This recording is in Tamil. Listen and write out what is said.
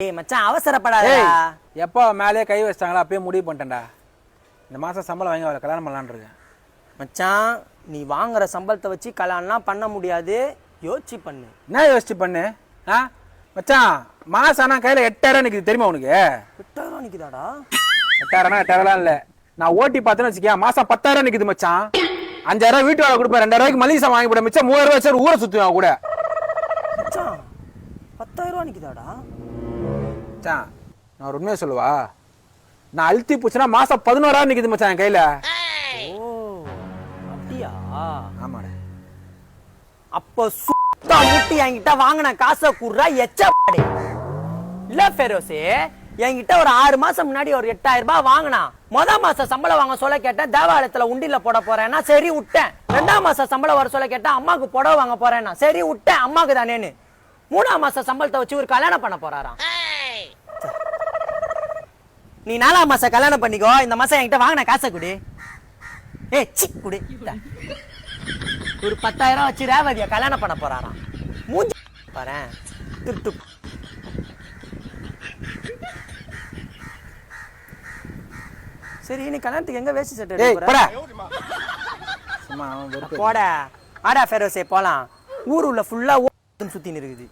ஏய் மச்சான் அவசரப்படாதடா. எப்போ மேலே கை வச்சிட்டாங்களா அப்பயே முடிவு பண்ணிட்டேன்டா. இந்த மாசம் சம்பளம் வாங்கி அவளை கல்யாணம் பண்ணலான்னு இருக்கேன். மச்சான் நீ வாங்குற சம்பளத்தை வச்சு கல்யாணம்லாம் பண்ண முடியாது. யோசிச்சு பண்ணு. என்ன யோசிச்சு பண்ணு? மச்சான் மாசம் ஆனால் கையில் 8000 நிற்குது தெரியுமா உனக்கு? 8000 நிற்குதாடா? 8000 இல்லை. நான் ஓட்டி பார்த்தேன்னு வச்சுக்கியா மாசம் 10000 நிற்குது மச்சான். 5000 வீட்டு வேலை கொடுப்பேன், 2000 மளிகை சாமான் வாங்கி போட மிச்சம் 3000 வச்சு ஊரை சுற்றுவேன் கூட. மச்சான் 10000 நிற்குதாடா? மச்சான் நான் ஒரு உண்மையை சொல்லுவா, நான் அழுத்தி போச்சுன்னா மாசம் 11000 நிற்குது மச்சான் என் கையில். ஓ அப்படியா? ஆமாடா. அப்போ சுத்தா முட்டி என்கிட்ட வாங்கின காசை கூடுறா எச்சப்பாடு இல்ல ஃபெரோஸே. என்கிட்ட ஒரு 6 மாசம் முன்னாடி ஒரு 8000 ரூபாய் வாங்கினா. மாசம் சம்பளம் வாங்க சொல்ல கேட்டேன், தேவாலயத்துல உண்டில போட போறேன்னா சரி விட்டேன். 2ஆம் மாசம் சம்பளம் வர சொல்ல கேட்டேன், அம்மாக்கு புடவை வாங்க போறேன்னா சரி விட்டேன், அம்மாக்கு தானேன்னு. 3ஆம் மாசம் சம்பளத்தை வச்சு ஒரு கல்யாணம் பண்ண போறாராம். நீ 4ஆம் மாசம் கல்யாணம் பண்ணிக்கோ, இந்த மாசம் என்கிட்ட வாங்கின காசை குடி. குடி. ஒரு 10000 வச்சு ரேவதியா கல்யாணம் பண்ண போறாராம். மூஞ்சி பாரேன் திருட்டு. சரி நீ கல்யாணத்துக்கு எங்க வேஷ்டி சட்டை எடுக்க போற? போட ஆடா ஃபெரோஸே போலாம். ஊர் உள்ள ஃபுல்லா சுத்தின்னு இருக்குது.